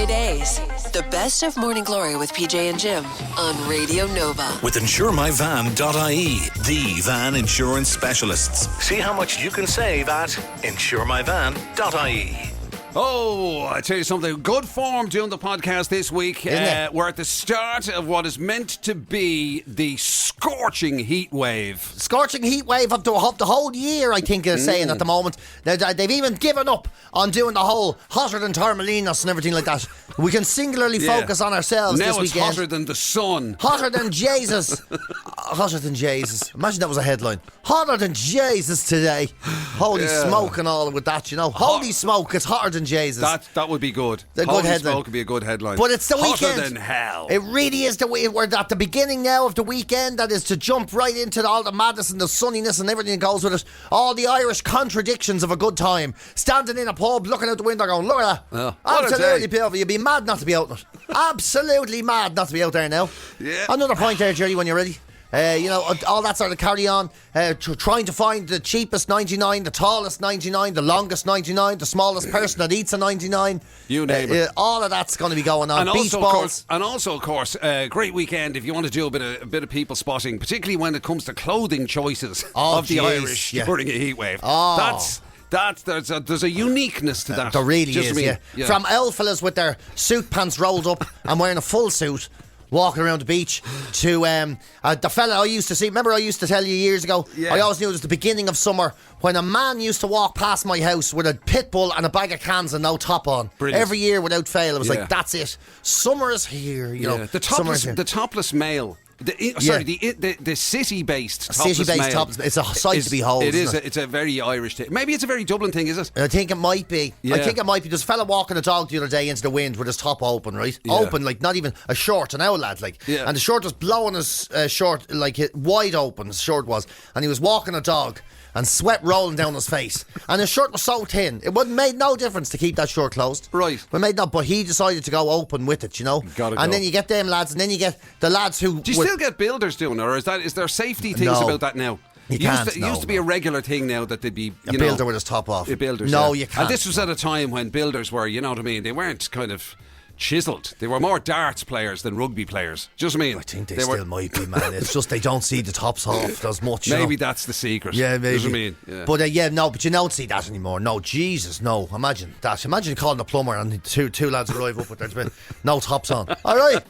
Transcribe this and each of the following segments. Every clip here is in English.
GloryDaze. The best of Morning Glory with PJ and Jim on Radio Nova. With InsureMyVan.ie, the van insurance specialists. See how much you can save at InsureMyVan.ie. Oh, I tell you something. Good form doing the podcast this week. We're at the start of what is meant to be the scorching heat wave. Scorching heat wave of the whole year, I think they're saying at the moment. They've even given up on doing the whole hotter than Torremolinos and everything like that. We can singularly focus on ourselves now this weekend. Now it's hotter than the sun. Hotter than Jesus. Hotter than Jesus. Imagine that was a headline. Hotter than Jesus today. Holy smoke and all with that, you know. Holy smoke, it's hotter than Jesus. That would be good. The Holy good headline. smoke would be a good headline. But it's the hotter weekend. Hotter than hell. It really is the way. We're at the beginning now of the weekend. That is to jump right into all the madness and the sunniness and everything that goes with it. All the Irish contradictions of a good time. Standing in a pub, looking out the window going, look at that. Absolutely beautiful. You'd be mad not to be out in it. Absolutely mad not to be out there now. Yeah. Another point there, Jerry, when you're ready. All that sort of carry on, trying to find the cheapest 99, the tallest 99, the longest 99, the smallest person that eats a 99. You name it. All of that's going to be going on. And Beach balls. balls. Of course, great weekend if you want to do a bit of people spotting, particularly when it comes to clothing choices of the Irish during a heat wave. There's a uniqueness to that. There really is, yeah. From old fellas with their suit pants rolled up and wearing a full suit, walking around the beach, to the fella I used to see. Remember I used to tell you years ago, I always knew it was the beginning of summer when a man used to walk past my house with a pit bull and a bag of cans and no top on. Brilliant. Every year without fail. It was like, that's it. Summer is here, you know. The topless male. The city-based topless male. It's a sight to behold. It is. It's a very Irish thing. Maybe it's a very Dublin thing, is it? I think it might be. Yeah. There's a fella walking a dog the other day into the wind with his top open, right? Yeah. Open, like not even a short, an owl lad, like. Yeah. And the short was blowing his short, like wide open, his short was. And he was walking a dog and sweat rolling down his face. And his shirt was so thin, it made no difference to keep that shirt closed. Right. But he decided to go open with it, you know. And then you get them lads, and then you get the lads who... Do you still get builders doing it, or is there safety things about that now? It used to be a regular thing now that they'd be... A builder with his top off. Builders, no, you can't. And this was at a time when builders were, you know what I mean, they weren't kind of... chiseled. They were more darts players than rugby players. Just I think they still might be, man. It's just they don't see the tops off as much. Maybe that's the secret. Yeah, maybe. Just I mean. Yeah. But but you don't see that anymore. No, Jesus, no. Imagine that. Imagine calling the plumber and two lads arrive up with their no tops on. All right,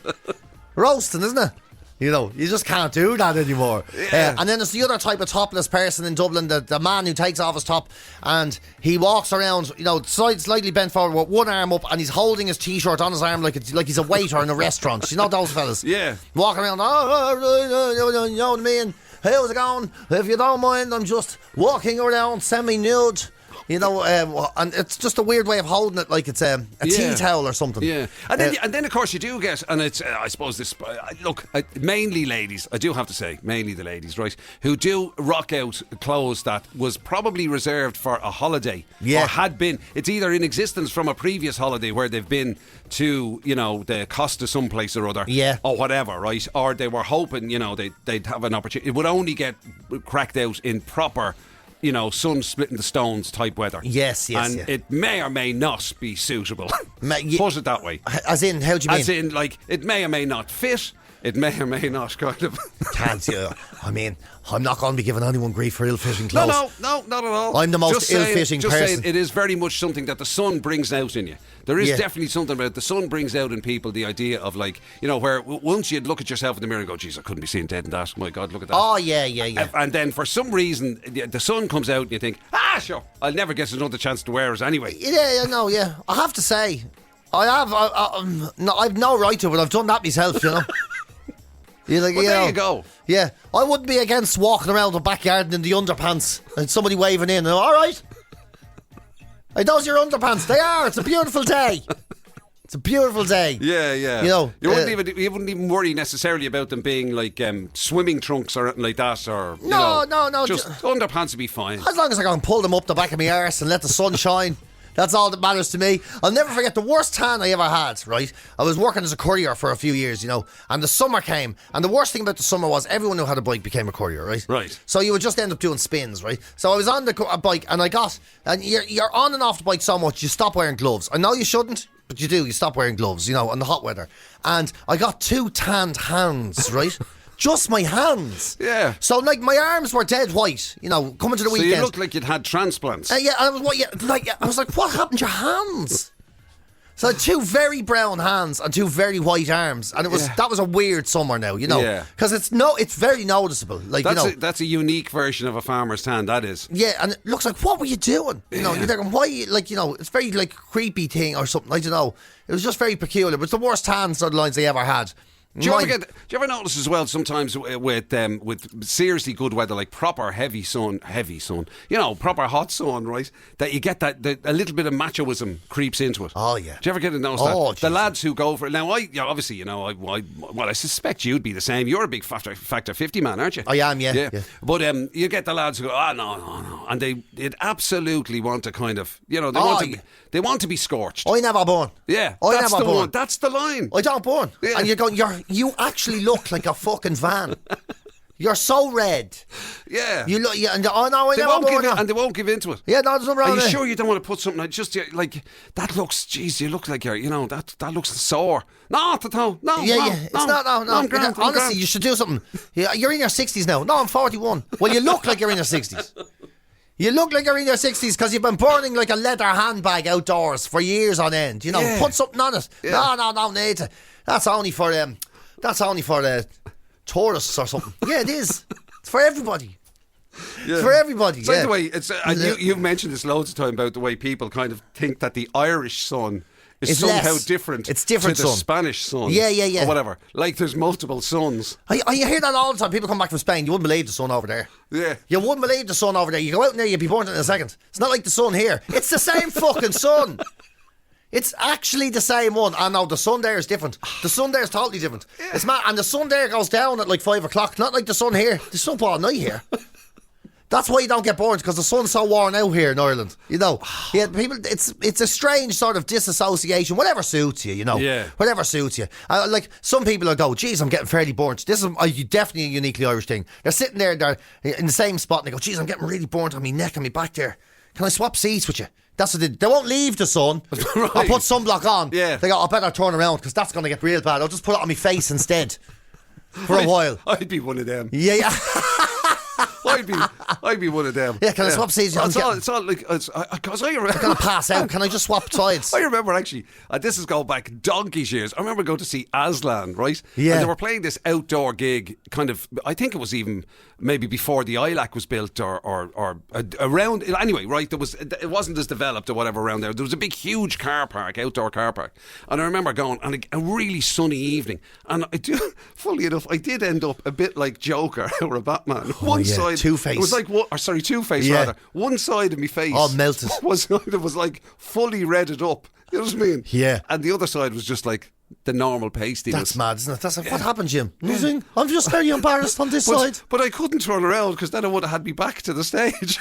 roasting, isn't it? You know, you just can't do that anymore. Yeah. And then there's the other type of topless person in Dublin, the man who takes off his top and he walks around, you know, slightly bent forward with one arm up and he's holding his t-shirt on his arm like he's a waiter in a restaurant. You know those fellas? Yeah. Walking around, you know what I mean? How's it going? If you don't mind, I'm just walking around semi-nude. You know, and it's just a weird way of holding it, like it's a tea towel or something. Yeah, and then of course you do get, and it's I suppose this. Look, mainly ladies. I do have to say, mainly the ladies, right, who do rock out clothes that was probably reserved for a holiday, or had been. It's either in existence from a previous holiday where they've been to, you know, the Costa someplace or other, or whatever, right, or they were hoping, you know, they'd have an opportunity. It would only get cracked out in proper, you know, sun splitting the stones type weather. Yes. And it may or may not be suitable. Put it that way. As in, how do you mean? As in, like, it may or may not fit. It may or may not kind of... Can't you? I mean, I'm not going to be giving anyone grief for ill-fitting clothes. No, not at all. I'm the most ill-fitting person. Just saying, it is very much something that the sun brings out in you. There is definitely something about it. The sun brings out in people the idea of, like, you know, where once you'd look at yourself in the mirror and go, geez, I couldn't be seen dead in that. My God, look at that. Oh, yeah. And then for some reason, the sun comes out and you think, sure, I'll never get another chance to wear it anyway. Yeah. I have to say, I've no right to it. I've done that myself, you know. There you go. Yeah, I wouldn't be against walking around the backyard in the underpants and somebody waving in. All right, hey, those are your underpants. They are. It's a beautiful day. It's a beautiful day. Yeah. You know, you wouldn't even worry necessarily about them being like swimming trunks or anything like that, or no. Just underpants would be fine as long as I can pull them up the back of my arse and let the sun shine. That's all that matters to me. I'll never forget the worst tan I ever had, right? I was working as a courier for a few years, you know, and the summer came, and the worst thing about the summer was everyone who had a bike became a courier, right? Right. So you would just end up doing spins, right? So I was on the bike, and you're on and off the bike so much, you stop wearing gloves. I know you shouldn't, but you do. You stop wearing gloves, you know, in the hot weather. And I got 2 tanned hands, right? Just my hands. Yeah. So, like, my arms were dead white, you know, coming to the weekend. So you looked like you'd had transplants. Yeah, I was like, what happened to your hands? So I had 2 very brown hands and 2 very white arms, and that was a weird summer now, you know, because it's very noticeable. Like, that's a unique version of a farmer's tan. That is. Yeah, and it looks like, what were you doing? You know, you're thinking, why? Like, you know, it's very like creepy thing or something. I don't know. It was just very peculiar. But it's the worst tan sort of lines I ever had. Do you ever notice as well sometimes with seriously good weather, like proper heavy sun, you know, proper hot sun, right? That you get that a little bit of machoism creeps into it. Oh yeah. Do you ever get to notice that? The lads who go for it now, obviously, you know, I suspect you'd be the same. You're a big factor 50 man, aren't you? I am, yeah. But you get the lads who go, no, and they absolutely want to kind of, you know, they want to be scorched. I never born. Yeah, that's the one. That's the line. I don't born. Yeah. And you're going, you actually look like a fucking van. You're so red. Yeah. You look. Yeah. And they won't give into it. Yeah. No, there's no wrong. Are you sure you don't want to put something like that? Looks. Jeez, you look like you're. You know that looks sore. No. Yeah. It's not. No. I'm grand, honestly, you should do something. You're in your 60s now. No, I'm 41. Well, you look like you're in your 60s. You look like you're in your 60s because you've been burning like a leather handbag outdoors for years on end. You know, put something on it. Yeah. No, need to. That's only for tourists or something. Yeah, it is. It's for everybody. Yeah. For everybody. So the way it's you've mentioned this loads of time about the way people kind of think that the Irish sun is somehow different. It's different to the Spanish sun. Yeah. Or whatever. Like there's multiple suns. I hear that all the time. People come back from Spain. You wouldn't believe the sun over there. Yeah. You wouldn't believe the sun over there. You go out in there, you'd be burnt in a second. It's not like the sun here. It's the same fucking sun. It's actually the same one. I know the sun there is different. The sun there is totally different. Yeah. It's mad. And the sun there goes down at like 5 o'clock. Not like the sun here. The sun all night here. That's why you don't get burnt, because the sun's so worn out here in Ireland. You know, people. It's a strange sort of disassociation. Whatever suits you, you know. Yeah. Whatever suits you. Like some people will go, "Geez, I'm getting fairly burnt." This is definitely a uniquely Irish thing. They're sitting there, they're in the same spot, and they go, "Geez, I'm getting really burnt on my neck and my back there. Can I swap seats with you?" That's what they won't leave the sun. Right. I'll put sunblock on. Yeah. They go, I better turn around because that's going to get real bad. I'll just put it on my face instead for a while. I'd be one of them. Yeah. I'd be one of them. Yeah, can I swap seats? It's all like because I'm going to pass out. Can I just swap sides? I remember actually, this is going back donkey's years. I remember going to see Aslan, right? Yeah. And they were playing this outdoor gig, kind of. I think it was even maybe before the ILAC was built, or around. Anyway, right? It wasn't as developed or whatever around there. There was a big, huge outdoor car park, and I remember going on a really sunny evening, and funnily enough, I did end up a bit like Joker or a Batman. One side. Two-Face. It was like Two-Face rather. One side of my face all melted. It was like fully redded up. You know what I mean? Yeah. And the other side was just like the normal pastiness. That's mad, isn't it? That's like, what happened, Jim? Nothing. I'm just very embarrassed on this side. But I couldn't turn around because then I would have had me back to the stage.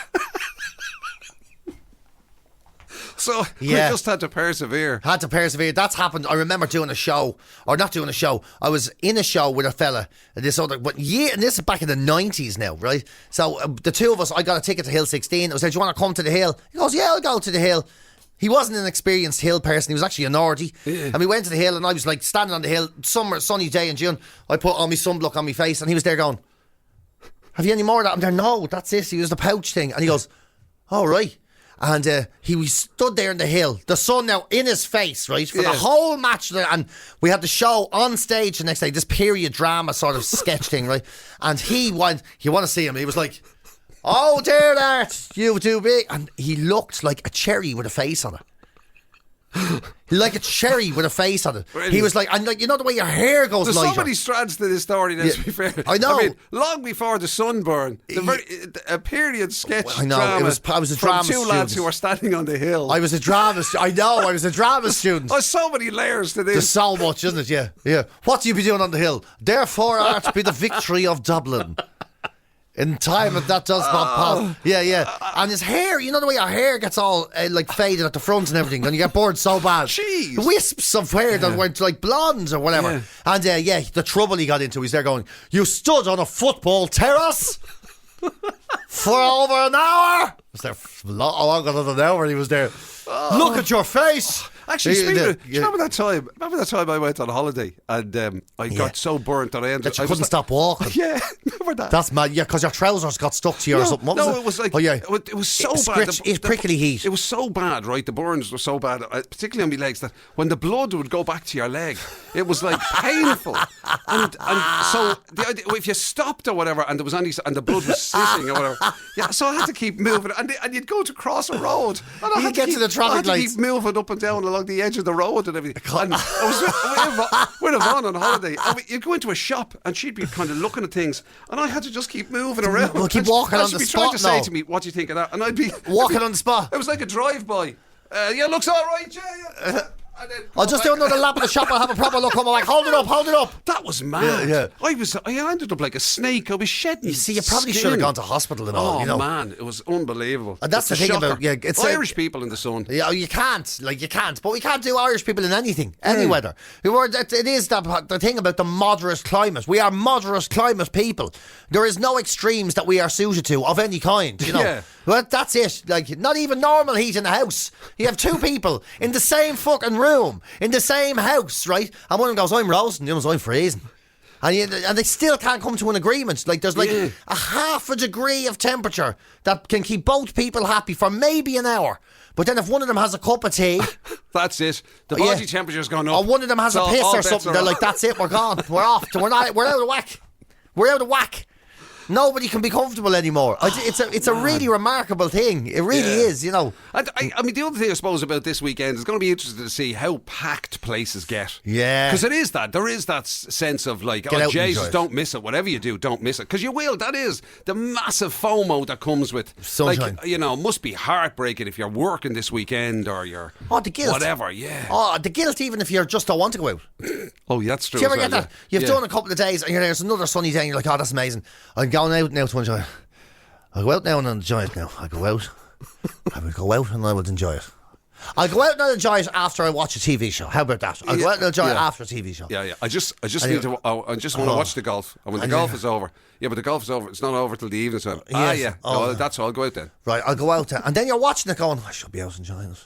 So I just had to persevere. That's happened. I remember doing a show, or not doing a show. I was in a show with a fella. And this is back in the 90s now, right? So the two of us, I got a ticket to Hill 16. I said, "Do you want to come to the Hill?" He goes, "Yeah, I'll go to the Hill." He wasn't an experienced hill person. He was actually a Nordie. Yeah. And we went to the Hill, and I was like standing on the hill, summer, sunny day in June. I put on my sunblock on my face, and he was there going, "Have you any more of that?" I'm there, "No, that's it." He was the pouch thing. And he goes, "All right." And he stood there in the hill, the sun now in his face, right, for the whole match. And we had the show on stage the next day, this period drama sort of sketch thing, right? And you want to see him. He was like, "Oh, dear, that you too big." And he looked like a cherry with a face on it. Like a cherry with a face on it. He was like, and like, you know the way your hair goes lighter. There's so many strands to this story, let's be fair. I know. I mean, long before the sunburn, a period sketch drama. I was a drama from two lads who were standing on the hill. I was a drama student. There's so many layers to this. There's so much, isn't it? Yeah. What do you be doing on the hill? Therefore art be the victory of Dublin. In time, that does pop. Yeah. And his hair, you know the way your hair gets all like faded at the front and everything, and you get bored so bad. Jeez. Wisps of hair that went like blondes or whatever. Yeah. And the trouble he got into, he's there going, "You stood on a football terrace for over an hour." Was there longer than an hour he was there. Look at your face. Actually, speaking of, do you remember that time? Remember that time I went on holiday and I got so burnt that I ended. That you couldn't stop walking. Yeah, remember that? That's mad. Yeah, because your trousers got stuck to you or something. What was it? It was like it was so bad. It's prickly heat. It was so bad, right? The burns were so bad, particularly on my legs, that when the blood would go back to your leg, it was like painful. And so the idea, if you stopped or whatever, and there was and the blood was sitting or whatever, so I had to keep moving, and you'd go to cross a road, and I had get to the traffic lights, keep moving up and down along the edge of the road and everything. And I was with Yvonne on holiday, and you'd go into a shop, and she'd be kind of looking at things, and I had to just keep moving around. Well, keep walking on the spot. She'd be trying to say to me, "What do you think of that?" And I'd be walking on the spot. It was like a drive-by. Looks all right, yeah. I'll just do another lap of the shop. I'll have a proper look. I'm like, hold it up. That was mad. Yeah. I ended up like a snake. I was shedding. You see, you probably should have gone to hospital and all. Oh man, it was unbelievable. And that's the thing about it's Irish people in the sun. Yeah, you can't, but we can't do Irish people in anything, any weather. It is the thing about the moderate climate. We are moderate climate people. There is no extremes that we are suited to of any kind. You know. Yeah. Well, that's it. Like, not even normal heat in the house. You have two people in the same fucking room, in the same house, right? And one of them goes, "I'm roasting," the other goes, "I'm freezing." And they still can't come to an agreement. Like, there's a half a degree of temperature that can keep both people happy for maybe an hour. But then if one of them has a cup of tea... That's it. The body temperature's gone up. Or one of them has a piss or something. They're like, "That's it, we're gone. We're off. We're out of whack. We're out of whack." Nobody can be comfortable anymore. It's a really remarkable thing. It really is, you know. I mean, the other thing I suppose about this weekend is going to be interesting to see how packed places get. Yeah. Because it is that. There is that sense of like, Get out Jesus, don't miss it. Whatever you do, don't miss it. Because you will. That is the massive FOMO that comes with sunshine. Like, it must be heartbreaking if you're working this weekend or you're... the guilt. Whatever, yeah. The guilt even if you just don't want to go out. Oh, that's true. Do you ever get that? You've done a couple of days and there's another sunny day and you're like, "Oh, that's amazing. I'm going out now to enjoy it. I'll go out now and enjoy it now. I'll go out. I will go out and I will enjoy it. I'll go out and I'll enjoy it after I watch a TV show. How about that? I'll go out and enjoy it after a TV show. Yeah. I just need to. I just want to watch the golf. And when the golf is over, but the golf is over. It's not over till the evening time. Yes. That's all. I'll go out then. Right, I'll go out then. And then you're watching it going, "I should be out enjoying it.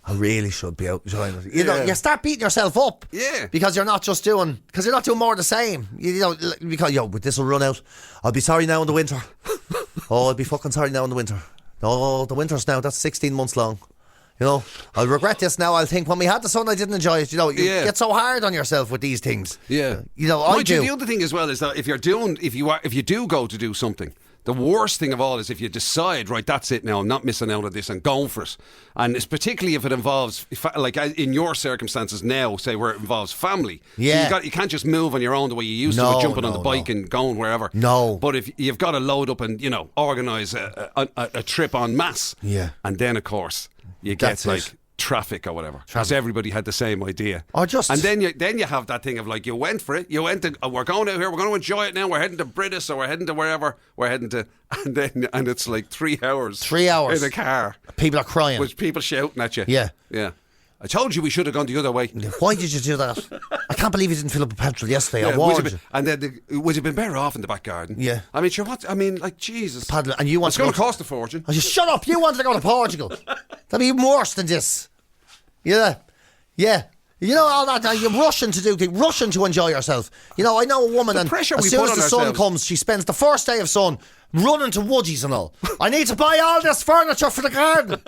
I really should be out enjoying it." You know, you start beating yourself up. Yeah. Because you're not doing more of the same. Because this will run out. I'll be sorry now in the winter. I'll be fucking sorry now in the winter. Oh, the winter's now, that's 16 months long. You know, I'll regret this now. I'll think when we had the sun, I didn't enjoy it. You know, you get so hard on yourself with these things. Yeah. You know, I do. The other thing as well is that if you do go to do something, the worst thing of all is if you decide, right, that's it now, I'm not missing out on this and going for it. And it's particularly if it involves, like in your circumstances now, say where it involves family. Yeah. So you can't just move on your own the way you used to, jumping on the bike and going wherever. No. But if you've got to load up and, organise a trip en masse. Yeah. And then, of course, you get traffic or whatever, because everybody had the same idea. And then you have that thing of like, you went for it, we're going out here, we're going to enjoy it now, we're heading to Britis or we're heading to wherever we're heading to, and it's like 3 hours in a car, people are crying with people shouting at you. Yeah I told you we should have gone the other way. Why did you do that? I can't believe you didn't fill up with petrol yesterday. I warned you. And then would you have been better off in the back garden? Yeah. I mean, sure, what? I mean, like, Jesus. Paddle, and you want it's going to cost a fortune. I just shut up. You wanted to go to Portugal. That'd be even worse than this. Yeah. You know all that. You're rushing to do things, rushing to enjoy yourself. You know, I know a woman, and as soon as the sun comes, she spends the first day of sun running to Woodies and all. "I need to buy all this furniture for the garden."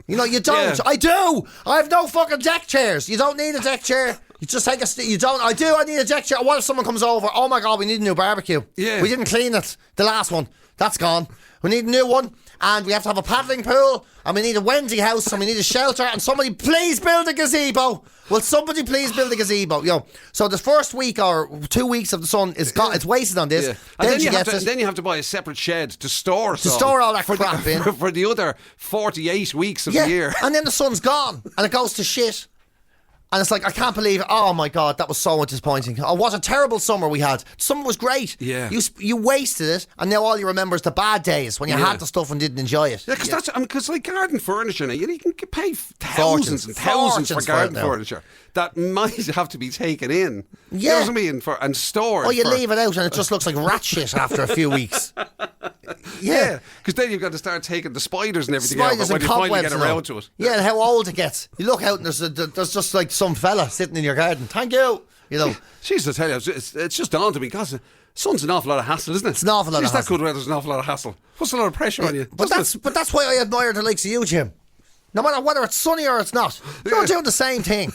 You know, you don't. Yeah. I do. I have no fucking deck chairs. You don't need a deck chair. You just take you don't. I do. I need a deck chair. What if someone comes over? "Oh my God, we need a new barbecue. Yeah. We didn't clean it. The last one. That's gone. We need a new one. And we have to have a paddling pool. And we need a Wendy house. And we need a shelter. And somebody please build a gazebo. Will somebody please build a gazebo? So the first week or 2 weeks of the sun is gone. It's wasted on this. Yeah. And then you have to buy a separate shed to store all that crap in for the other 48 weeks of the year. And then the sun's gone and it goes to shit. And it's like, I can't believe it. Oh my God, that was so disappointing. Oh, what a terrible summer we had. Summer was great. Yeah. You wasted it, and now all you remember is the bad days when you had the stuff and didn't enjoy it. Yeah, because because like garden furniture now, you can pay thousands and thousands for garden furniture that might have to be taken in. Yeah. You know what I mean? And stored. Oh, you leave it out and it just looks like rat shit after a few weeks. Yeah, because then you've got to start taking the spiders and everything spiders out when and you finally get cobwebs around to it. Yeah, and how old it gets. You look out and there's just like some fella sitting in your garden. Thank you. You know. Jeez, I tell you, it's just dawned to me, because sun's an awful lot of hassle, isn't it? It's an awful lot of hassle. That good weather's an awful lot of hassle. Puts a lot of pressure on you. But that's why I admire the likes of you, Jim. No matter whether it's sunny or it's not, you're doing the same thing.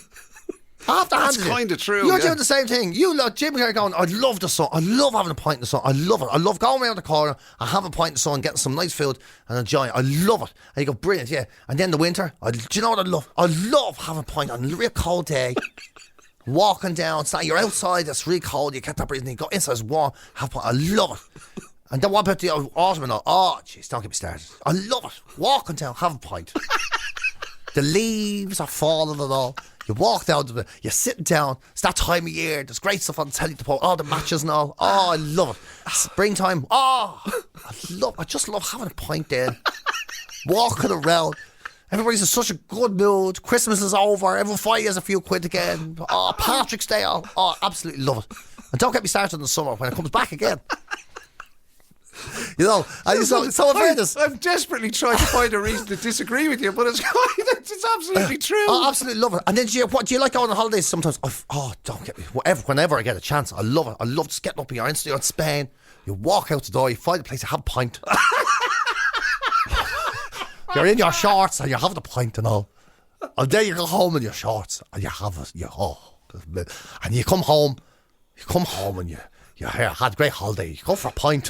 I have to hand it. That's kind of true. You're doing the same thing. You lot, Jim, here going, I love the sun. I love having a pint in the sun. I love it. I love going around the corner and having a pint in the sun, getting some nice food and enjoying it. I love it. And you go, brilliant, yeah. And then the winter, do you know what I love? I love having a pint on a real cold day. Walking down, you're outside, it's really cold, you get that breeze, and you go inside, it's warm, have a pint. I love it. And then what about the autumn and all? Oh, jeez, don't get me started. I love it. Walking down, have a pint. The leaves are falling and all. You walk down to you're sitting down. It's that time of year. There's great stuff on the telly to put. Oh, the matches and all. Oh, I love it. Springtime. Oh, I just love having a pint then. Walking around. Everybody's in such a good mood. Christmas is over. Everyone finally has a few quid again. Oh, Patrick's Day. Oh, absolutely love it. And don't get me started in the summer when it comes back again. You know, so I'm desperately trying to find a reason to disagree with you, but it's absolutely true. I absolutely love it. And then do you like going on holidays sometimes? Don't get me. Whenever I get a chance, I love it. I love just getting up here in Spain. You walk out the door, you find a place to have a pint. You're in your shorts and you're having a pint and all. And then you go home in your shorts and you have it. And you come home and you had a great holiday. You go for a pint.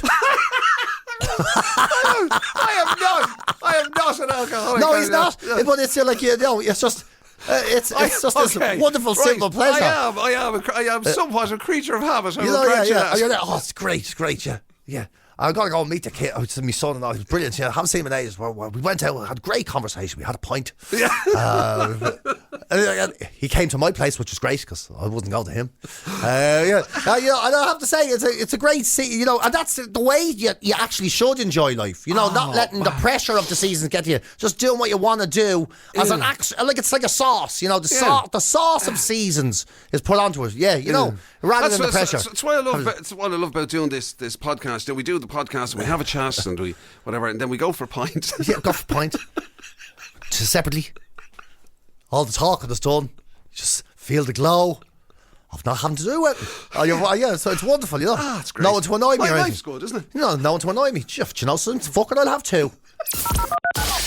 I am not an alcoholic. No, he's not. But it's like, it's just this wonderful, simple pleasure. I am somewhat a creature of habit. Oh, it's great, yeah. I got to go and meet the kid. My son-in-law. He was brilliant. I haven't seen him in ages. We went out, had a great conversation. We had a pint. Yeah. He came to my place, which was great because I wasn't going to him. And I have to say, it's a great scene, and that's the way you actually should enjoy life. Not letting the pressure of the seasons get to you. Just doing what you want to do as an act. Like it's like a sauce. The sauce of seasons is put onto it. Rather than the pressure. That's what I love. It's what I love about doing this podcast. We do the podcast and we have a chat and we whatever, and then we go for a pint. Yeah, go for a pint. Separately. All the talking is done. You just feel the glow of not having to do it. So it's wonderful, it's great. No one to annoy me. Life's good, isn't it? No one to annoy me. Do you know something? Fuck it, I'll have two.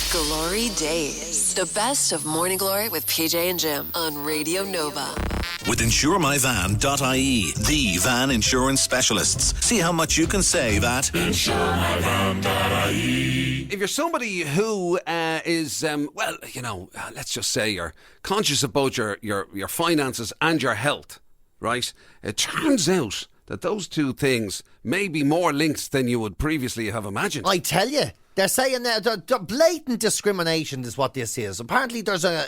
GloryDaze. The best of Morning Glory with PJ and Jim on Radio Nova. With InsureMyVan.ie, the van insurance specialists. See how much you can save at InsureMyVan.ie. If you're somebody who is, let's just say you're conscious of both your finances and your health, right? It turns out that those two things may be more linked than you would previously have imagined. I tell you. They're saying that the blatant discrimination is what this is. Apparently there's a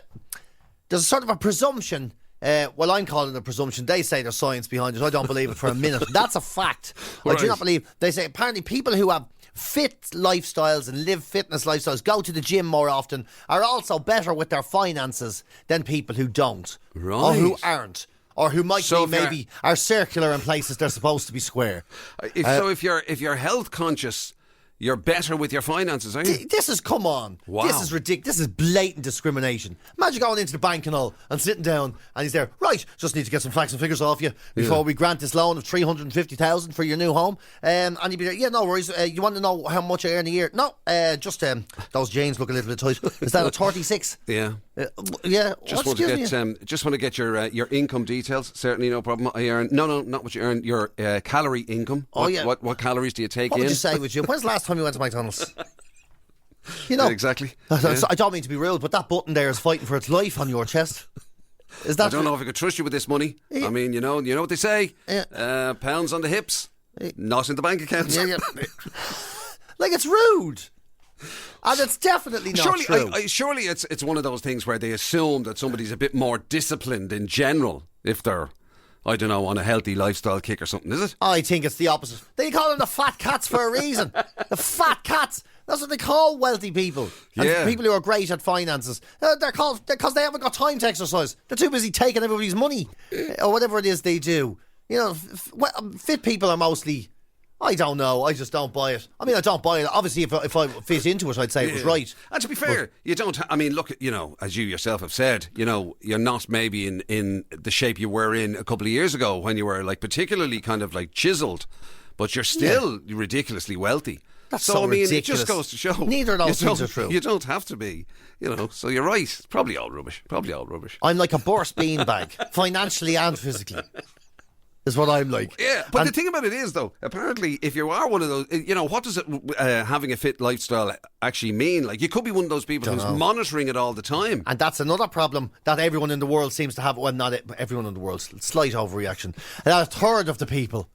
sort of a presumption. I'm calling it a presumption. They say there's science behind it. I don't believe it for a minute. That's a fact. I do not believe. They say apparently people who have fit lifestyles and live fitness lifestyles, go to the gym more often, are also better with their finances than people who don't. Right. Or who aren't. Or who might be are circular in places they're supposed to be square. If you're health conscious, you're better with your finances, aren't you? This is, come on. Wow. This is ridiculous. This is blatant discrimination. Imagine going into the bank and all and sitting down and he's there, right, just need to get some facts and figures off you before we grant this loan of $350,000 for your new home. And you'd be there, yeah, no worries. You want to know how much I earn a year? No, just those jeans look a little bit tight. Is that a 36? Yeah. Yeah. Just want to get your income details. Certainly no problem. I earn not what you earn. Your calorie income. What calories do you take in? What would you say with you? When's the last time you went to McDonald's? Exactly. I don't mean to be rude, but that button there is fighting for its life on your chest. Is that? I don't know if I could trust you with this money. Yeah. I mean, you know what they say. Yeah. Pounds on the hips, not in the bank account. Yeah. Like, it's rude. And it's definitely not true. Surely it's one of those things where they assume that somebody's a bit more disciplined in general if they're, I don't know, on a healthy lifestyle kick or something, is it? I think it's the opposite. They call them the fat cats for a reason. The fat cats. That's what they call wealthy people. And people who are great at finances. They're called because they haven't got time to exercise. They're too busy taking everybody's money or whatever it is they do. You know, fit people are mostly, I don't know, I just don't buy it. I mean, I don't buy it. Obviously, if I fit into it, I'd say it was right. And to be fair, you don't, I mean, look, you know, as you yourself have said, you know, you're not maybe in the shape you were in a couple of years ago when you were like particularly kind of like chiseled, but you're still ridiculously wealthy. That's so I mean, ridiculous. It just goes to show. Neither of those things are true. You don't have to be, you know, so you're right. It's probably all rubbish. I'm like a burst beanbag, financially and physically. Is what I'm like. Yeah, but the thing about it is, though, apparently, if you are one of those, you know, what does it having a fit lifestyle actually mean? Like, you could be one of those people who's monitoring it all the time. And that's another problem that everyone in the world seems to have. Well, not everyone in the world, slight overreaction. A third of the people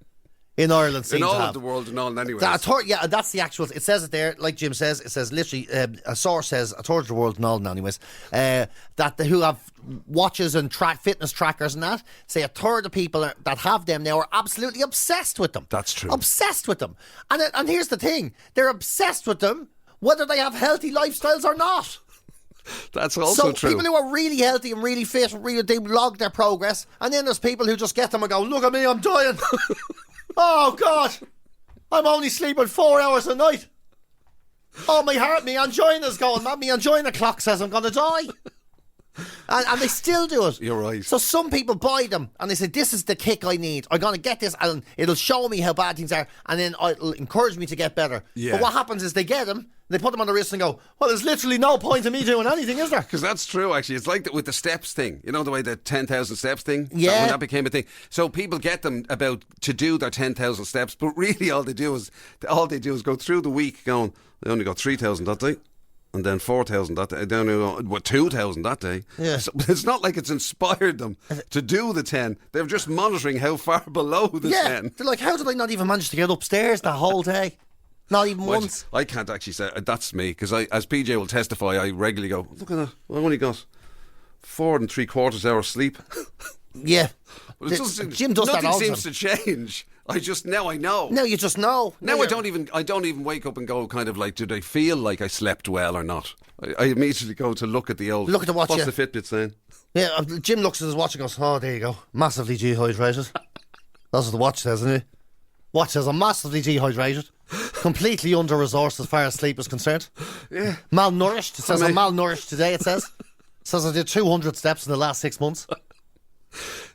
in Ireland seem to have. In all of the world and all anyway. Yeah, that's the actual. It says it there, like Jim says. It says literally, a source says a third of the world and all anyways. Who have watches and fitness trackers and that say a third of people that have them now are absolutely obsessed with them. That's true. Obsessed with them. And here's the thing: they're obsessed with them whether they have healthy lifestyles or not. That's also true. So people who are really healthy and really fit, they log their progress, and then there's people who just get them and go, "Look at me, I'm dying." Oh God, I'm only sleeping 4 hours a night. Oh, my heart, my angina's going. My angina clock says I'm going to die. And they still do it. You're right. So some people buy them and they say, this is the kick I need. I'm going to get this and it'll show me how bad things are and then it'll encourage me to get better. Yeah. But what happens is they get them, they put them on the wrist and go, well, there's literally no point in me doing anything, is there? Because that's true, actually. It's like with the steps thing. You know, the way the 10,000 steps thing? Yeah. When that became a thing. So people get them to do their 10,000 steps, but really all they do is go through the week going, they only got 3,000 that day. And then 4,000 that day. Then 2,000 that day. Yeah. So it's not like it's inspired them to do the 10. They're just monitoring how far below the 10. They're like, how did I not even manage to get upstairs the whole day? Not even once. I can't actually say that's me because as PJ will testify, I regularly go, look at that. I only got 4 3/4 hours sleep. Yeah. Jim does that all the time. Nothing seems to change. I know. No, you just know. Now I don't even wake up and go kind of like, did I feel like I slept well or not? I immediately go to look at the watch. What's the Fitbit saying? Yeah, Jim looks at his watch and goes, oh, there you go. Massively dehydrated. That's what the watch says, isn't it? Watch says I'm massively dehydrated. Completely under-resourced as far as sleep is concerned. Yeah. Malnourished. It says I'm malnourished today, it says. It says I did 200 steps in the last 6 months.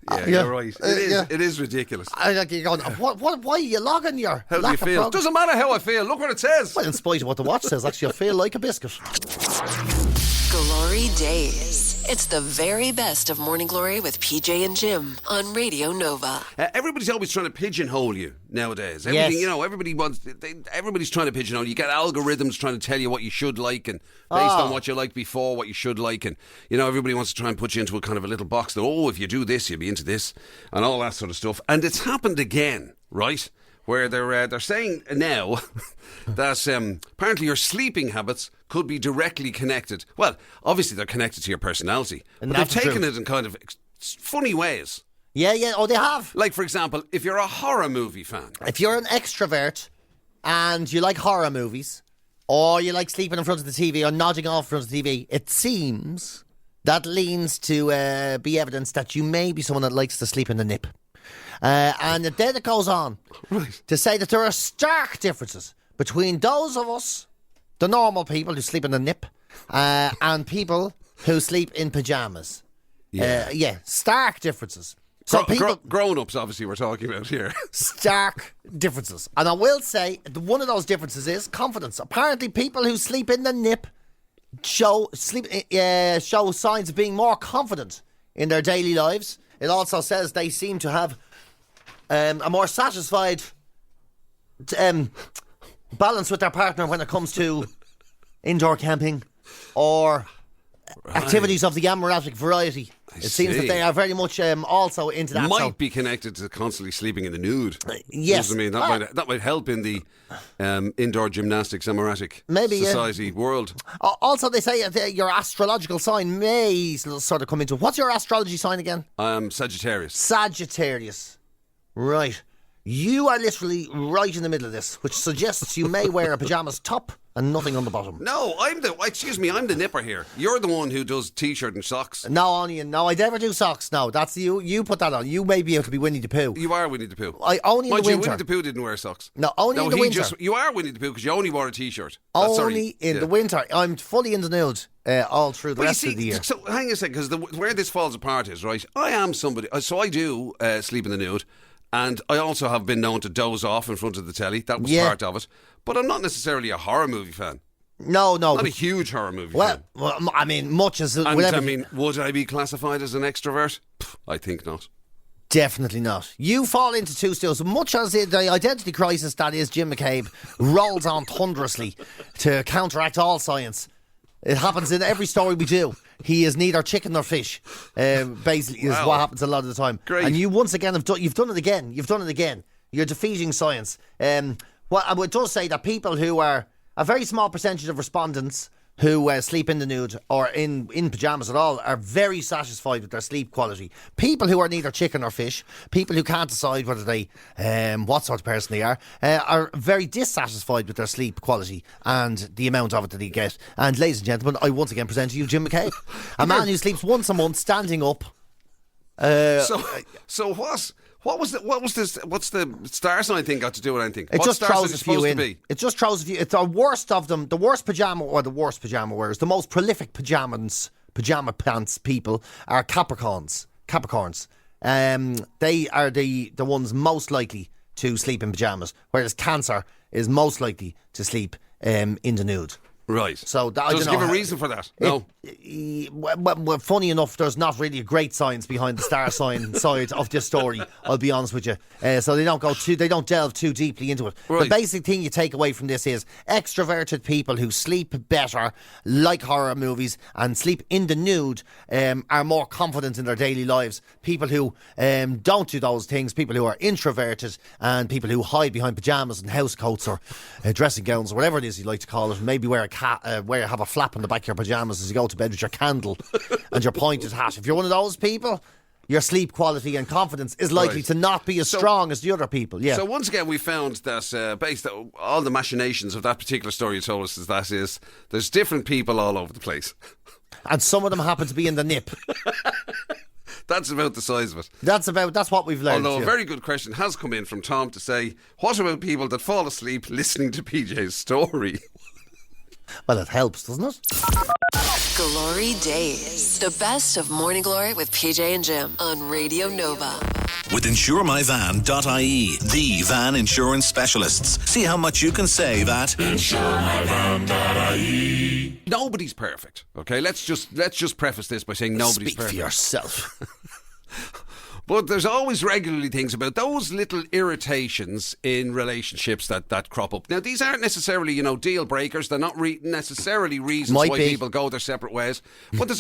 Yeah, you're right. It is ridiculous. You're going, why are you logging your how do you feel? Doesn't matter how I feel. Look what it says. Well, in spite of what the watch says, actually, I feel like a biscuit. GloryDaze. It's the very best of Morning Glory with PJ and Jim on Radio Nova. Everybody's always trying to pigeonhole you nowadays. Yes. You know, everybody's trying to pigeonhole you. You get algorithms trying to tell you what you should like and based on what you liked before, what you should like. And, you know, everybody wants to try and put you into a kind of a little box that, if you do this, you'll be into this and all that sort of stuff. And it's happened again, right? Where they're saying now that apparently your sleeping habits could be directly connected. Well, obviously they're connected to your personality, but they've taken it in kind of funny ways. Yeah. Oh, they have. Like, for example, if you're a horror movie fan. If you're an extrovert and you like horror movies, or you like sleeping in front of the TV or nodding off in front of the TV, it seems that leans to be evidence that you may be someone that likes to sleep in the nip. And then it goes on to say that there are stark differences between those of us, the normal people who sleep in the nip, and people who sleep in pyjamas. Stark differences. So grown-ups, obviously, we're talking about here. Stark differences. And I will say, one of those differences is confidence. Apparently, people who sleep in the nip show signs of being more confident in their daily lives. It also says they seem to have a more satisfied balance with their partner when it comes to indoor camping or activities of the amoratic variety. It seems that they are very much also into that. Might be connected to constantly sleeping in the nude. Yes. I mean, that might help in the indoor gymnastics amoratic society world. Also, they say your astrological sign may sort of come into it. What's your astrology sign again? Sagittarius. Sagittarius. Right. You are literally right in the middle of this, which suggests you may wear a pyjamas top and nothing on the bottom. No, I'm the nipper here. You're the one who does t-shirt and socks. No, Onion, no, I never do socks. No, that's you. You put that on. You may be able to be Winnie the Pooh. You are Winnie the Pooh. I only in the winter. Winnie the Pooh didn't wear socks. No, only in the winter. You are Winnie the Pooh because you only wore a t-shirt. Only in the winter. I'm fully in the nude all through the rest of the year. So hang on a second, because where this falls apart is, right, I am somebody, so I do sleep in the nude. And I also have been known to doze off in front of the telly. That was part of it. But I'm not necessarily a horror movie fan. No. Not a huge horror movie fan. Well, I mean, much as... would I be classified as an extrovert? I think not. Definitely not. You fall into two stools. Much as the identity crisis that is Jim McCabe rolls on thunderously to counteract all science. It happens in every story we do. He is neither chicken nor fish. Basically, is what happens a lot of the time. Great. And you once again you've done it again. You've done it again. You're defeating science. Well, it does say that people who are a very small percentage of respondents who sleep in the nude or in pyjamas at all are very satisfied with their sleep quality. People who are neither chicken or fish, people who can't decide whether they what sort of person they are very dissatisfied with their sleep quality and the amount of it that they get. And ladies and gentlemen, I once again present to you Jim McCabe, a man who sleeps once a month standing up. What's the star sign thing got to do with anything? It what just throws a few in. It just throws a few. It's the worst of them. The worst pajama wearers. The most prolific pajama pants people are Capricorns. They are the ones most likely to sleep in pajamas, whereas Cancer is most likely to sleep in the nude. Right. So does it give a reason for that? No. Well, funny enough, there's not really a great science behind the star sign side of this story. I'll be honest with you. So they don't delve too deeply into it. Right. The basic thing you take away from this is extroverted people who sleep better, like horror movies, and sleep in the nude are more confident in their daily lives. People who don't do those things, people who are introverted, and people who hide behind pajamas and house coats or dressing gowns or whatever it is you like to call it, maybe wear have a flap on the back of your pajamas as you go to bed with your candle and your pointed hat. If you're one of those people, your sleep quality and confidence is likely to not be as strong as the other people. Yeah. So once again, we found that based on all the machinations of that particular story you told us, there's different people all over the place, and some of them happen to be in the nip. That's about the size of it. That's what we've learned. Although a very good question has come in from Tom to say, what about people that fall asleep listening to PJ's story? Well, it helps, doesn't it? GloryDaze. The best of Morning Glory with PJ and Jim on Radio Nova. With InsureMyVan.ie, the van insurance specialists. See how much you can save at InsureMyVan.ie. Nobody's perfect, okay? Let's just preface this by saying nobody's perfect. Speak for yourself. But there's always regularly things about those little irritations in relationships that crop up. Now, these aren't necessarily, deal breakers. They're not necessarily reasons why people go their separate ways. But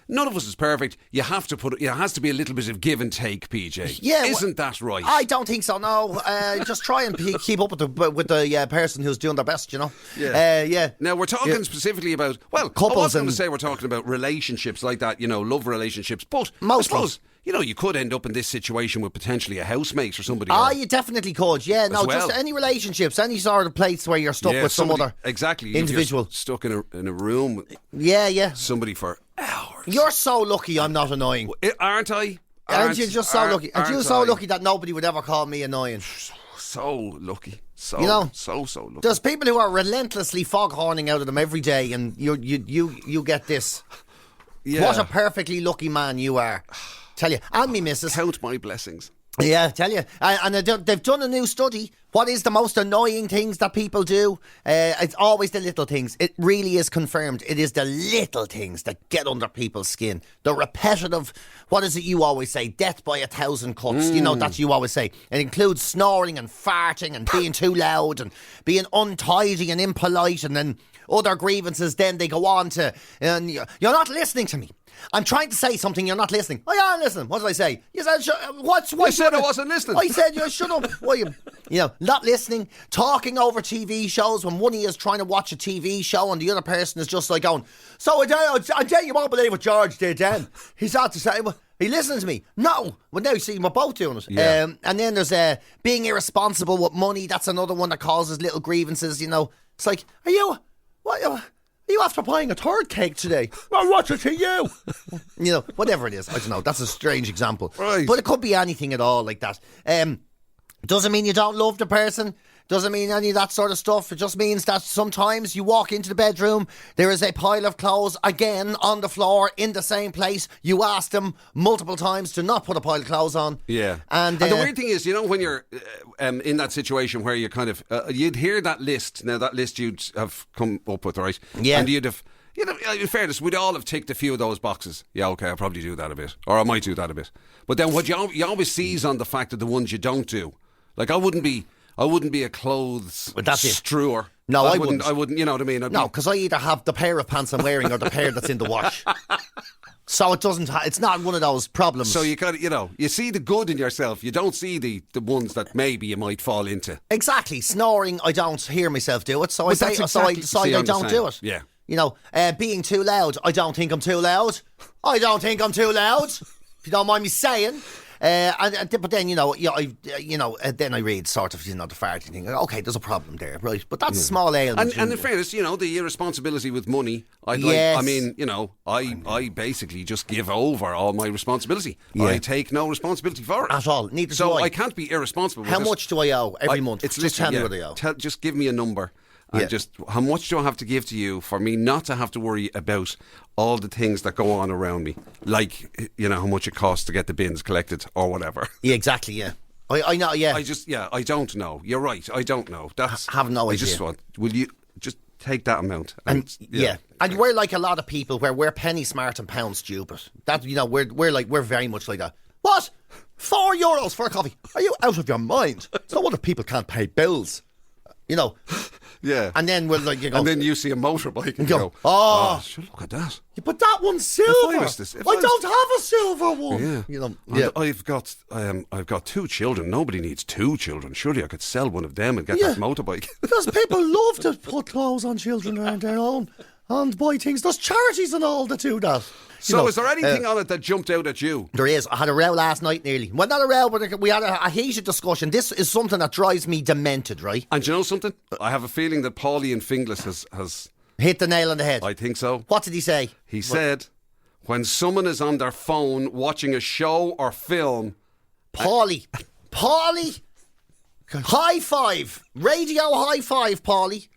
none of us is perfect. It has to be a little bit of give and take, PJ. Yeah, Isn't that right? I don't think so, no. Just try and keep up with the person who's doing their best, Yeah. Yeah. Now, we're talking specifically about, couples. I was going to say we're talking about relationships like that, love relationships. But mostly. I suppose, you could end up in this situation with potentially a housemate or somebody. You definitely could. Yeah, no, just any relationships, any sort of place where you're stuck with some other individual. You're stuck in a room with somebody for hours. You're so lucky I'm not annoying. Aren't I? Aren't you just so lucky? Aren't you so lucky that nobody would ever call me annoying? So lucky. So lucky. There's people who are relentlessly foghorning out of them every day, and you get this. Yeah. What a perfectly lucky man you are. Tell you, and me missus. Count my blessings. Yeah, tell you. And they've done a new study. What is the most annoying things that people do? It's always the little things. It really is confirmed. It is the little things that get under people's skin. The repetitive what is it you always say? Death by 1,000 cuts. You know, that you always say. It includes snoring and farting and being too loud and being untidy and impolite, and then other grievances. Then they go on to, and you're not listening to me. I'm trying to say something, you're not listening. Oh, yeah, I'm listening. What did I say? You said, You said I wasn't listening. I said, you shut up. Well, you know, not listening, talking over TV shows when one of you is trying to watch a TV show and the other person is just like going, so I tell you won't believe what George did then. He's out to say, well, he listens to me. No. Well, now you see, we're both doing it. Yeah. And then there's being irresponsible with money. That's another one that causes little grievances, you know. It's like, are you after buying a third cake today? Well, what's it to you? You know, whatever it is. I don't know. That's a strange example. Right. But it could be anything at all like that. Doesn't mean you don't love the person. Doesn't mean any of that sort of stuff. It just means that sometimes you walk into the bedroom, there is a pile of clothes again on the floor in the same place. You asked them multiple times to not put a pile of clothes on. Yeah. And the weird thing is, you know, when you're in that situation where you kind of, you'd hear that list. Now, that list you'd have come up with, right? Yeah. And you'd have, you know, in fairness, we'd all have ticked a few of those boxes. Yeah, okay, I'll probably do that a bit. Or I might do that a bit. But then what you always seize on the fact of the ones you don't do. Like, I wouldn't be a clothes strewer. No, I wouldn't. I wouldn't, you know what I mean? No, because I either have the pair of pants I'm wearing or the pair that's in the wash. So it doesn't. It's not one of those problems. So you got, you know, you see the good in yourself. You don't see the ones that maybe you might fall into. Exactly. Snoring, I don't hear myself do it, so I But that's decide exactly- I don't do it. Yeah. You know, being too loud, I don't think I'm too loud. I don't think I'm too loud. If you don't mind me saying. But then, you know, then I read sort of, you know, the farting thing. Okay, there's a problem there, right? But that's a small ailment. And in fairness, you know, the irresponsibility with money, Yes. I mean, you know, I basically just give over all my responsibility. Yeah. I take no responsibility for it. At all. Neither so do I. I can't be irresponsible with How it. much do I owe every month? It's just tell me literally, what I owe. just give me a number. And just how much do I have to give to you for me not to have to worry about all the things that go on around me, like, you know, how much it costs to get the bins collected or whatever. Yeah, exactly. Yeah, I know. Yeah, I don't know. You're right. I don't know. That's have no idea. I just want. Will you just take that amount? And and we're like a lot of people where we're penny smart and pound stupid. That, you know, we're very much like that. What? €4 for a coffee? Are you out of your mind? It's not wonder people can't pay bills. You know. Yeah. And then we're like, you go, and then you see a motorbike and you go, oh, look at that. Yeah, but that one's silver. I don't have a silver one. Yeah. You know. And I've got 2 children. Nobody needs 2 children. Surely I could sell one of them and get that motorbike. Because people love to put clothes on children around their own and buy things. There's charities and all that do that. So is there anything on it that jumped out at you? There is. I had a row last night nearly. Well, not a row, but we had a heated discussion. This is something that drives me demented, right? And do you know something? I have a feeling that Paulie and Finglas has hit the nail on the head. I think so. What did he say? He said, when someone is on their phone watching a show or film... Paulie, high five. Radio high five, Paulie.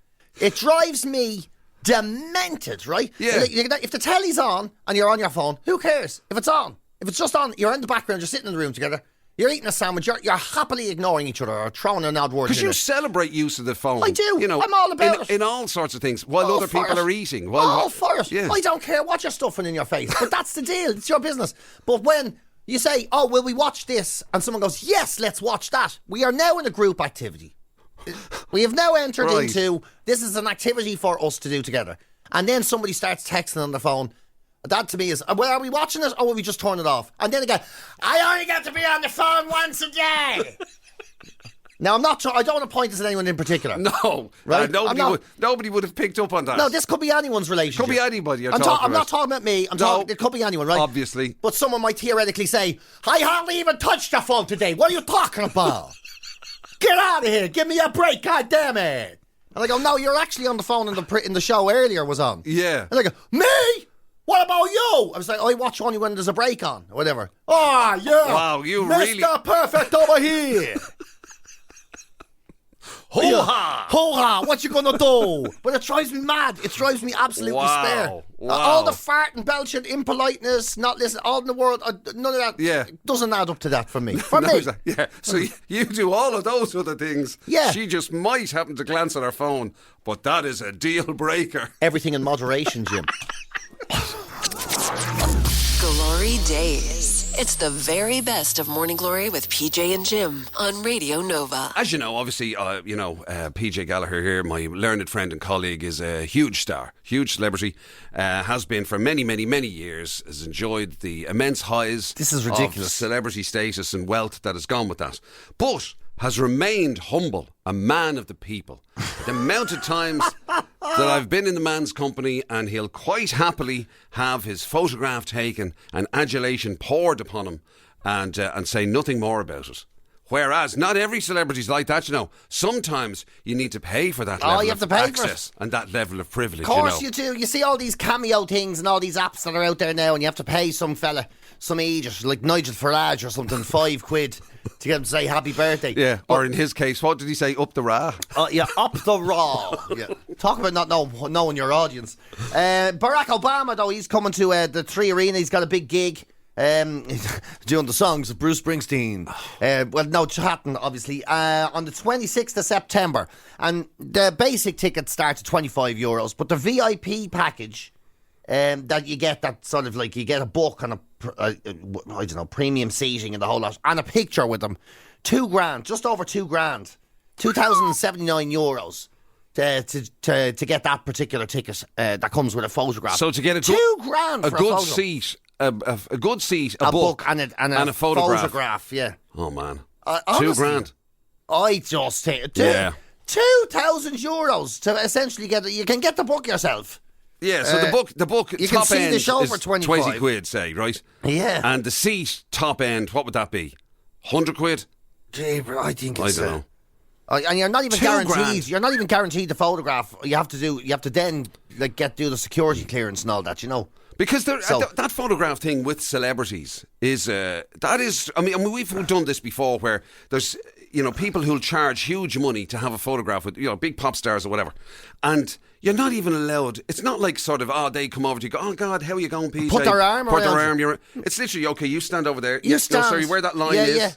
It drives me demented, right? Yeah. If the telly's on and you're on your phone, who cares? If it's on, if it's just on, you're in the background, you're sitting in the room together, you're eating a sandwich, you're happily ignoring each other or throwing an odd word in Because you it. celebrate use of the phone. I do. You know, I'm all about it. In all sorts of things, while other people are eating. For it. Yeah. I don't care what you're stuffing in your face, but that's the deal. It's your business. But when you say, oh, will we watch this? And someone goes, yes, let's watch that. We are now in a group activity. We have now entered into, this is an activity for us to do together. And then somebody starts texting on the phone. That to me is, well, are we watching it or will we just turn it off? And then again, I only get to be on the phone once a day. Now, I don't want to point this at anyone in particular. No. Right? Nobody would have picked up on that. No, this could be anyone's relationship. Could be anybody I'm not talking about me. It could be anyone, right? Obviously. But someone might theoretically say, I hardly even touched the phone today. What are you talking about? Get out of here. Give me a break. God damn it. And I go, no, you're actually on the phone in the show earlier was on. Yeah. And I go, me? What about you? I was like, I watch only when there's a break on or whatever. Oh, yeah. Wow, you Mr. really... Perfect over here. Hoo-ha! Hoo-ha! What you gonna do? But it drives me mad. It drives me absolutely spare. Wow. All the farting, belching, impoliteness, not listening, all in the world, none of that doesn't add up to that for me. For me. Yeah. So you do all of those other things. Yeah. She just might happen to glance at her phone, but that is a deal breaker. Everything in moderation, Jim. GloryDaze. It's the very best of Morning Glory with PJ and Jim on Radio Nova. As you know, obviously, PJ Gallagher here, my learned friend and colleague, is a huge star, huge celebrity, has been for many, many, many years, has enjoyed the immense highs This is ridiculous. of celebrity status and wealth that has gone with that, but has remained humble, a man of the people. The amount of times that I've been in the man's company and he'll quite happily have his photograph taken and adulation poured upon him and say nothing more about it. Whereas not every celebrity's like that, you know. Sometimes you need to pay for that level you have of to pay access for it. and that level of privilege. Of course you know. you do. You see all these cameo things and all these apps that are out there now, and you have to pay some fella, some idiot like Nigel Farage or something, £5 to get him to say happy birthday. Yeah, or in his case, what did he say? Up the ra? Yeah, up the raw. Yeah. Talk about not knowing your audience. Barack Obama, though, he's coming to the 3 Arena. He's got a big gig. Doing the songs of Bruce Springsteen. Chatting, obviously, on the 26th of September. And the basic ticket starts at €25, but the VIP package that you get, that sort of like, you get a book and premium seating and the whole lot, and a picture with them. £2,000, just over £2,000. €2,079 to get that particular ticket that comes with a photograph. So to get a £2,000 a for good a seat, a good seat, a book and a photograph. Yeah. Oh man, Honestly, £2,000. I just think €2,000 to essentially get it. You can get the book yourself. Yeah, so the book you top can see end the show is for 25. 20 quid, say, right? Yeah. And the seat top end, what would that be? 100 quid? Gee, bro, I think I it's. don't know. And you're not even £2,000. guaranteed. You're not even guaranteed the photograph. You have to then like do the security clearance and all that. You know. Because that photograph thing with celebrities is that is. I mean, we've done this before, where there's people who'll charge huge money to have a photograph with big pop stars or whatever, and you're not even allowed. It's not like sort of they come over to you, go, oh God, how are you going, PJ? Put their arm around around. It's literally okay. You stand over there. You stand. No, sorry, where that line is. Yeah.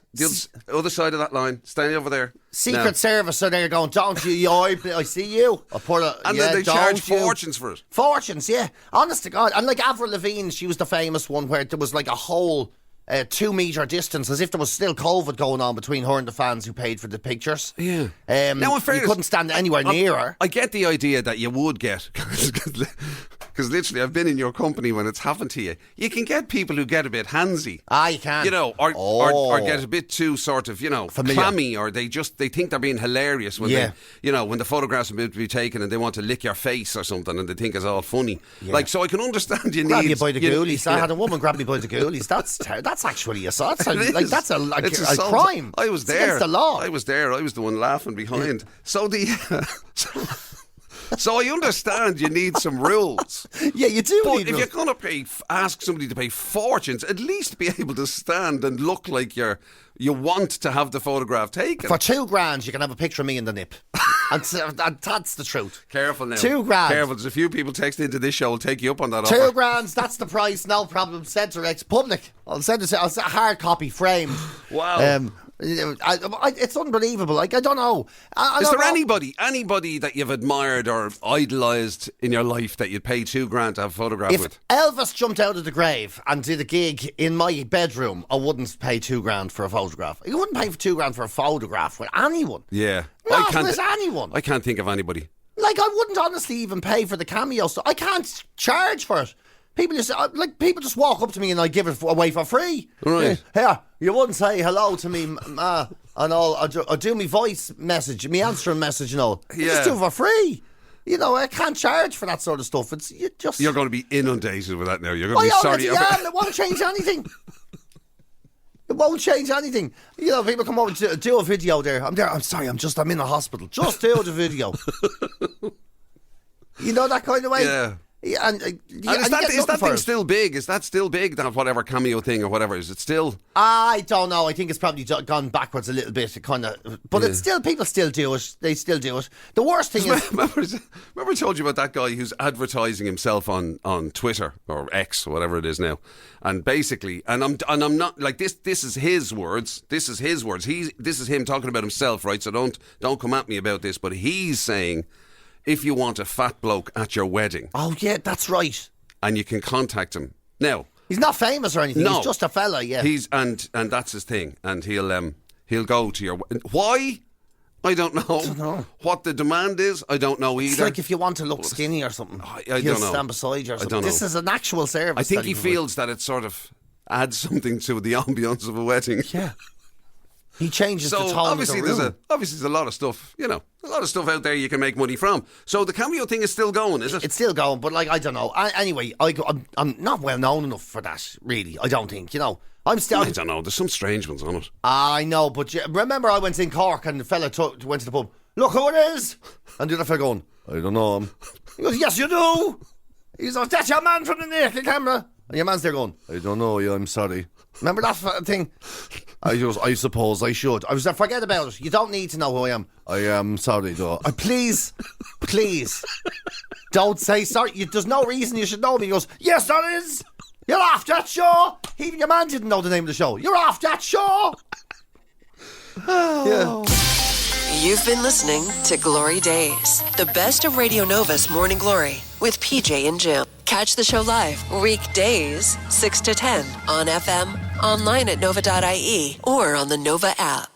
The other side of that line. Stand over there. Secret Service, so they're going, don't you? I see you. And then they charge fortunes for it. Fortunes, yeah. Honest to God. And like Avril Lavigne, she was the famous one where there was like a whole 2-metre distance, as if there was still COVID going on between her and the fans who paid for the pictures. Yeah. Now, in fairness, you couldn't stand anywhere near her. I get the idea that you would get, because literally I've been in your company when it's happened to you. You can get people who get a bit handsy. You can. Or get a bit too sort of, familiar, clammy, or they think they're being hilarious when when the photographs are about to be taken and they want to lick your face or something and they think it's all funny. Yeah. Like, so I can understand you grab need... you by the ghoulies. I had a woman grab me by the ghoulies. That's actually assault. That's a crime. I was there. It's against the law. I was there. I was the one laughing behind. Yeah. So I understand you need some rules. Yeah, you do. But if you're going to ask somebody to pay fortunes, at least be able to stand and look like you want to have the photograph taken. For £2,000, you can have a picture of me in the nip. and that's the truth. Careful now. £2,000. Careful. There's a few people text into this show. Will take you up on that offer. £2,000. That's the price. No problem. Send to Rex Public. I'll send it. I'll hard copy framed. Wow. It's unbelievable. Like, I don't know. Is there anybody that you've admired or idolised in your life that you'd pay £2,000 to have a photograph with? If Elvis jumped out of the grave and did a gig in my bedroom, I wouldn't pay £2,000 for a photograph. You wouldn't pay £2,000 for a photograph with anyone. Yeah. Not with anyone. I can't think of anybody. Like, I wouldn't honestly even pay for the cameo stuff. I can't charge for it. People just walk up to me and I give it away for free. Right. Here, you wouldn't say hello to me and all. I'll do me voice message, me answering message and all. Yeah. Just do it for free. I can't charge for that sort of stuff. You're going to be inundated with that now. You're going to be sorry. It won't change anything. It won't change anything. People come over to do a video there. I'm there. I'm sorry. I'm in a hospital. Just do the video. That kind of way. Yeah. Yeah, and is that thing still big? Is that still big? That whatever cameo thing or whatever, is it still? I don't know. I think it's probably gone backwards a little bit. But it's still, people still do it. They still do it. The worst thing is, remember I told you about that guy who's advertising himself on Twitter or X, or whatever it is now, and basically, and I'm not like this. This is his words. This is his words. This is him talking about himself, right? So don't come at me about this. But he's saying, if you want a fat bloke at your wedding. Oh, yeah, that's right. And you can contact him. Now, He's not famous or anything. No. He's just a fella, yeah. And that's his thing. And he'll go to your... Why? I don't know. What the demand is, I don't know either. It's like if you want to look skinny or something, I he'll don't know. stand beside you or something. I don't know. This is an actual service. I think that he feels that it sort of adds something to the ambience of a wedding. Yeah. He changes the tone obviously of the room. there's a lot of stuff, a lot of stuff out there you can make money from. So the cameo thing is still going, is it? It's still going, but I don't know. Anyway, I'm not well known enough for that, really. I don't think, I'm still... I don't know, there's some strange ones on it. I know, but remember I went in Cork and the fella went to the pub, look who it is! And the other fella going, I don't know him. He goes, yes you do! He's like, that's your man from the naked camera. And your man's there going, I don't know you, I'm sorry. Remember that thing? I suppose I should. I was like, forget about it. You don't need to know who I am. I am sorry, though. Please, don't say sorry. There's no reason you should know me. He goes, yes, there is. You're off that show. Even your man didn't know the name of the show. You're off that show. Yeah. You've been listening to Glory Days, the best of Radio Nova's Morning Glory with PJ and Jim. Catch the show live weekdays 6 to 10 on FM, online at nova.ie, or on the Nova app.